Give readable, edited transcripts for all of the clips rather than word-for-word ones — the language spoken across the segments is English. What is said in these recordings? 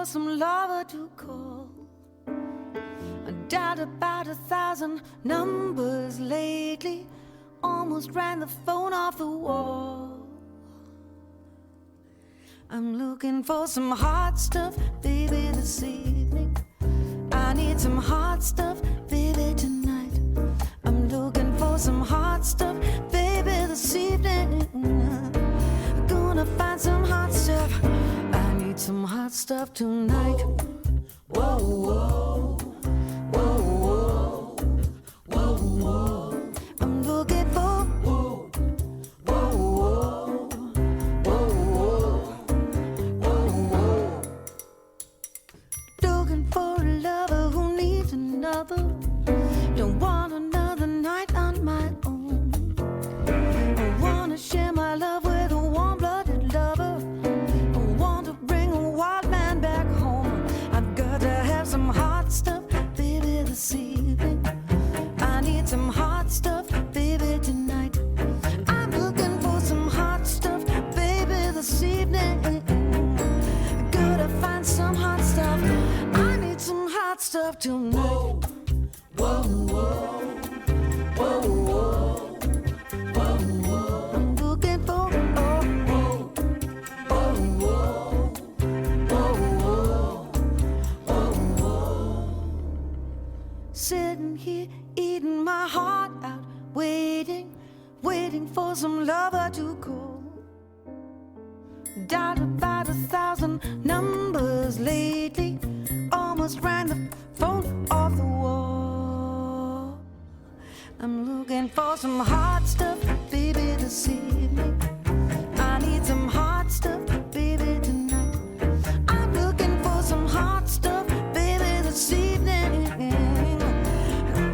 for some lover to call. I dialed about 1,000 numbers lately, almost ran the phone off the wall. I'm looking for some hot stuff, baby, this evening. I need some hot stuff, baby, tonight. I'm looking for some hot stuff, baby, this evening. I'm gonna find some hot stuff. I need some hot stuff tonight. Whoa, whoa, whoa, whoa, whoa, whoa. I'm looking for whoa, whoa, whoa, whoa, whoa, whoa. Looking for a lover who needs another. Don't want another night on my own. I wanna share my love with a warm-blooded lover. I want to bring a wild man back home. I've got to have some hot stuff, baby, this evening. I need some hot stuff, baby, tonight. I'm looking for some hot stuff, baby, this evening. Gotta find some hot stuff. I need some hot stuff tonight. Whoa, whoa, whoa, whoa, whoa, whoa. I'm looking for whoa, whoa, whoa, whoa, whoa, whoa. Sitting here eating my heart out, waiting for some lover to call. Dialed about 1,000 numbers lately, almost ran the phone off the wall. I'm looking for some hot stuff, baby, this evening. I need some hot stuff, baby, tonight. I'm looking for some hot stuff, baby, this evening.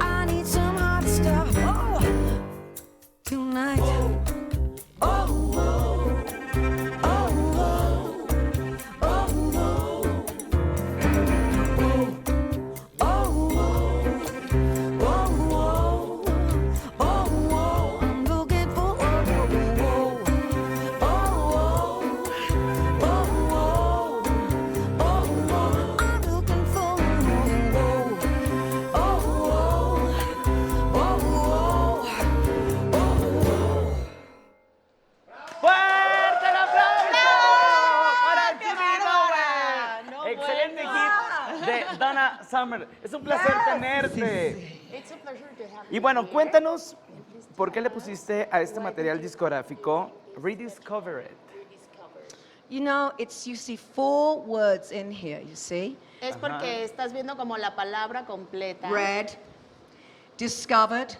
I need some hot stuff, oh, tonight. Oh, oh, oh, oh, oh, oh, oh, oh, oh, I'm looking for I'm looking for ¡Fuerte el aplauso para Judith Owen! Excelente hit de Donna Summer. Es un placer tenerte. It's a pleasure to have Y you bueno, here. cuéntanos, ¿por qué le pusiste a este material discográfico Rediscover It? You know, you see 4 words in here, you see? Es porque estás viendo como la palabra completa. Red, discovered,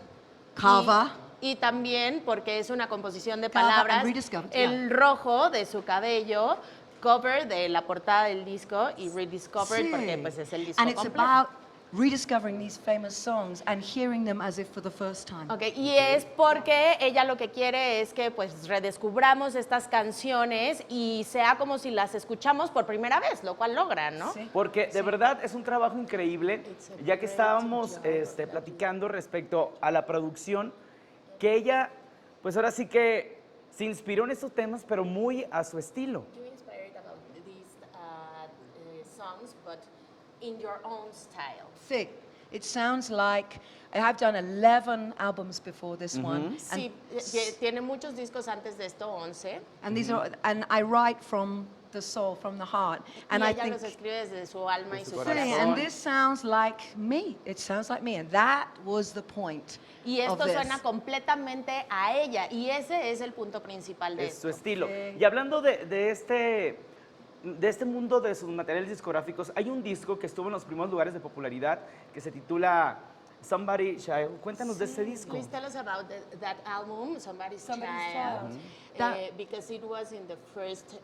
cover. Y también porque es una composición de Cover and palabras. rediscovered, El rojo de su cabello, cover de la portada del disco y rediscovered Sí. porque pues es el disco And it's completo. about rediscovering these famous songs and hearing them as if for the first time. Ok, y es porque ella lo que quiere es que pues redescubramos estas canciones y sea como si las escuchamos por primera vez, lo cual logra, ¿no? Sí. Porque de verdad es un trabajo increíble, ya que estábamos platicando respecto a la producción, que ella, pues ahora sí que se inspiró en estos temas, pero muy a su estilo. You inspired about these songs, but in your own style. Thick. It sounds like I've done 11 albums before this one. Sí, tiene muchos discos antes de esto, 11. And these are, and I write from the soul, from the heart. And Y I ella think los escribe desde su alma y su corazón. Really, corazón. and this sounds like me. It sounds like me, and that was the point Y of esto this. suena completamente a ella, y ese es el punto principal de Es su esto. estilo. Sí. Y hablando de este mundo de sus materiales discográficos, hay un disco que estuvo en los primeros lugares de popularidad que se titula Somebody's Child. Cuéntanos de ese disco. Please tell us about that album, Somebody's Somebody's Child, That- because it was in the first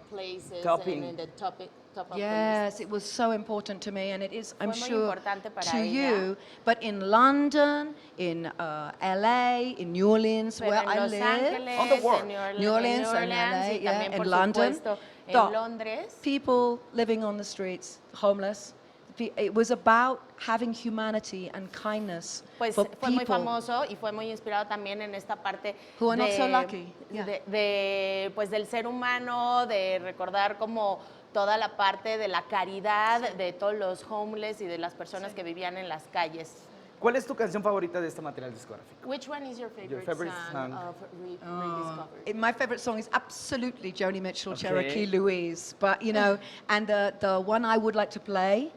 places Topping. and in the top of Yes, it was so important to me, and it is, I'm Fue muy sure, importante para to ella. you. But in London, in LA, in New Orleans, the list. where Pero en I Los live, Ángeles, On the world. en New Orleans, en and LA, y yeah, también in por London. supuesto en Doc. Londres. people living on the streets, homeless. It was about having humanity and kindness Pues for fue muy people. famoso y fue muy inspirado también en esta parte Who are not so lucky. Yeah. pues del ser humano, de recordar como toda la parte de la caridad de todos los homeless y de las personas que vivían en las calles. ¿Cuál es tu canción favorita de este material discográfico? Which one is your favorite, favorite song? of Rediscovery? My favorite song is absolutely Joni Mitchell, Okay. Cherokee Louise. But, you know, and the one I would like to play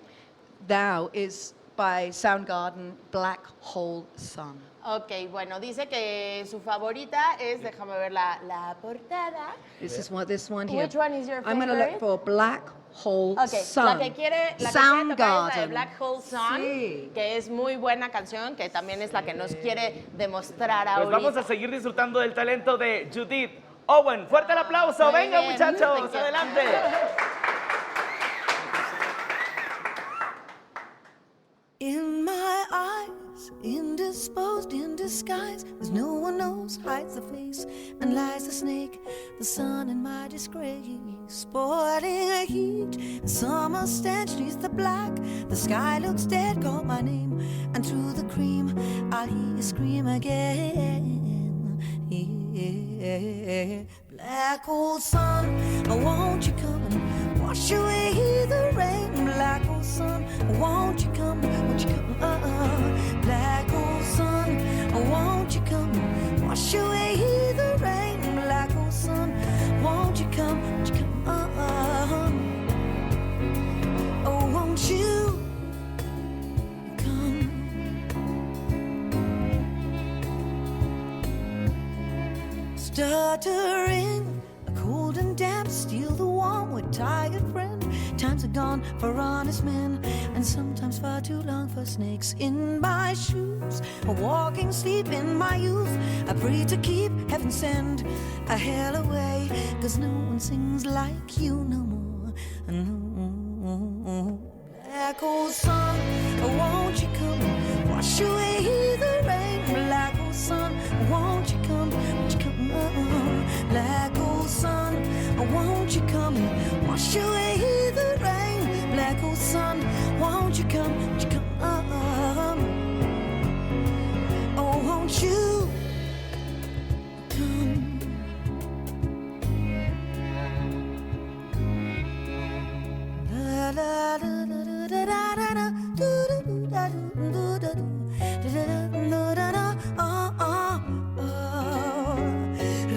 now is by Soundgarden, Black Hole Sun. Ok, bueno, dice que su favorita es, déjame ver la portada. This one here. Which one is your I'm going to look favorite? for Black Hole Ok, Sun. la que quiere tocar es la de Soundgarden. Black Hole Sun, Sí. que es muy buena canción, que también es la que nos quiere demostrar Pues ahorita. vamos a seguir disfrutando del talento de Judith Owen. Fuerte el aplauso. Muy Venga, bien. muchachos, Thank you. adelante. In my eyes, indisposed in disguise, as no one knows, hides the face, and lies the snake, the sun in my disgrace, sporting a heat, the summer stench neath the black, the sky looks dead, call my name, and through the cream, I'll hear you scream again, yeah. Black hole sun, won't you come and wash away the rain? Black hole sun, won't you come? Won't you come? Black hole sun, won't you come and wash away the rain? Black hole sun, won't you come? Won't you come? Oh, won't you come? Stuttering, cold and damp, steal the warm with tired friend. Times are gone for honest men, and sometimes far too long for snakes in my shoes. A walking sleep in my youth, I pray to keep heaven send a hell away, 'cause no one sings like you no more. No. Black hole sun, won't you come wash away the rain? Black hole sun, won't you come? Won't you come? Black hole sun, won't you come wash away the rain? Black hole sun, won't you come? Won't you come? Oh, won't you come? La la la la da da da da do do da do da do da da da oh oh oh da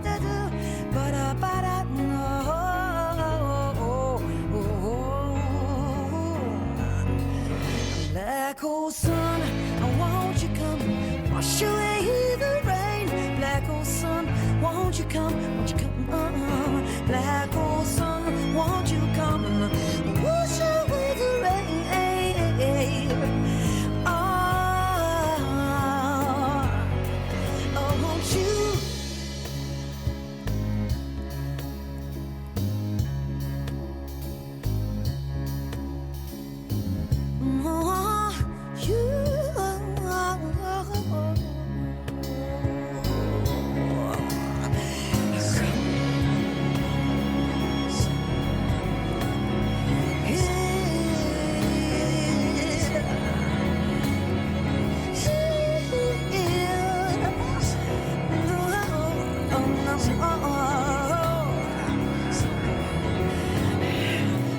da do ba da ba da oh Black hole sun, won't you come wash away the rain? Black hole sun, won't you come? Won't you come? Black hole sun, won't you come and wash away the rain? Oh, won't you?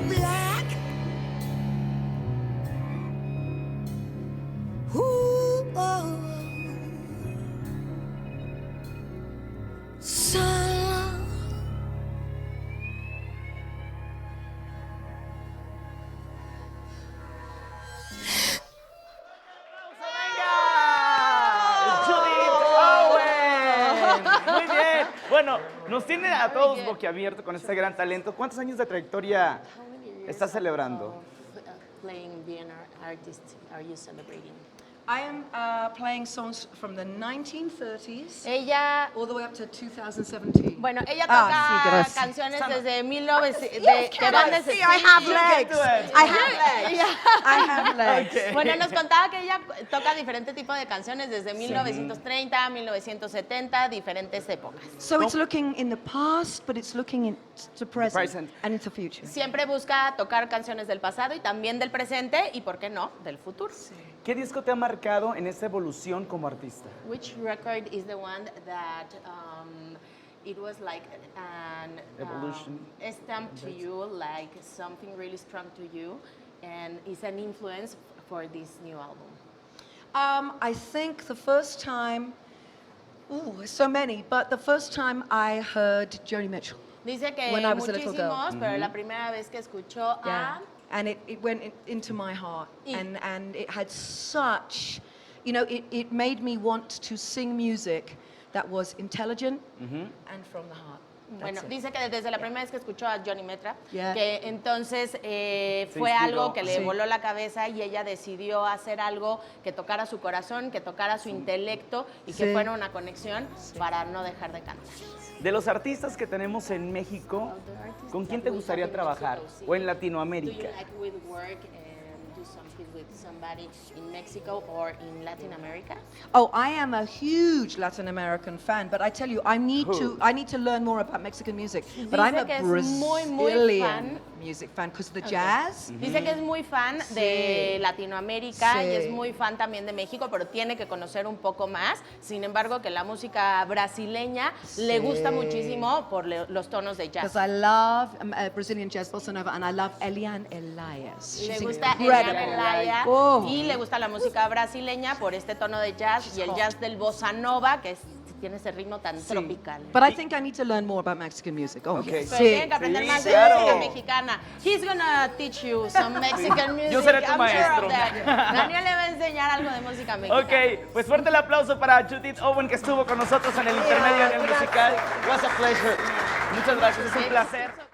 Black. Ooh, oh. Sun. ¡Venga! ¡Judith Owen! Muy bien. Bueno, nos tiene a todos boquiabiertos con este gran talento. ¿Cuántos años de trayectoria estás celebrando? Playing being an artist, are you celebrating? I am playing songs from the 1930s Ella, all the way up to 2017. bueno, ella Ah, toca sí, gracias. canciones Sama. desde 1900, que van desde See, I have sí. legs. I have legs. I have legs. Okay. Bueno, nos contaba que ella toca diferente tipo de canciones desde 1930, 1970, diferentes épocas. So it's looking in the past, but it's looking into present and into future. Siempre busca tocar canciones del pasado y también del presente y, ¿por qué no?, del futuro. ¿Qué disco te ha marcado en esta evolución como artista? Which record is the one that it was like an Evolution. stamp to you, like something really strong to you, and it's an influence for this new album. I think the first time, so many, but the first time I heard Joni Mitchell. Dice que When I was a little girl. muchísimos, pero la primera vez que escuchó Yeah. a... And it went into my heart. Y- And it had such, you know, it made me want to sing music that was intelligent and from the heart. Bueno, That's it. dice que desde la primera vez que escuchó a Johnny Metra, Yeah. que entonces fue inspiró. algo que le Sí. voló la cabeza y ella decidió hacer algo que tocara su corazón, que tocara su intelecto y que Sí. fuera una conexión para no dejar de cantar. De los artistas que tenemos en México, ¿con quién te gustaría trabajar? O en Do Latinoamérica. you like with work and do something with somebody in Mexico or in Latin America? Oh, I am a huge Latin American fan, but I tell you, I need to learn more about Mexican music. But I'm Dice que a es muy, muy Brazilian fan. music fan because the jazz. Dice que es muy fan de Latinoamérica Sí. y es muy fan también de México, pero tiene que conocer un poco más. Sin embargo, que la música brasileña le gusta muchísimo por los tonos de jazz. Because I love Brazilian jazz bossa nova, and I love Eliane Elias. Le She's gusta incredible. Eliane Elaya Oh. y le gusta la música brasileña por este tono de jazz y el jazz del bossa nova, que tiene ese ritmo tan tropical. But I think I need to learn more about Mexican music. Oh, Okay. yes. Pero tienen que aprender Sí, más de claro. música mexicana. He's gonna teach you some Mexican music. Yo seré tu I'm maestro. Sure of that. Daniel le va a enseñar algo de música mexicana. Ok, pues fuerte el aplauso para Judith Owen que estuvo con nosotros en el intermedio del musical. Was a pleasure. Muchas gracias, es un placer.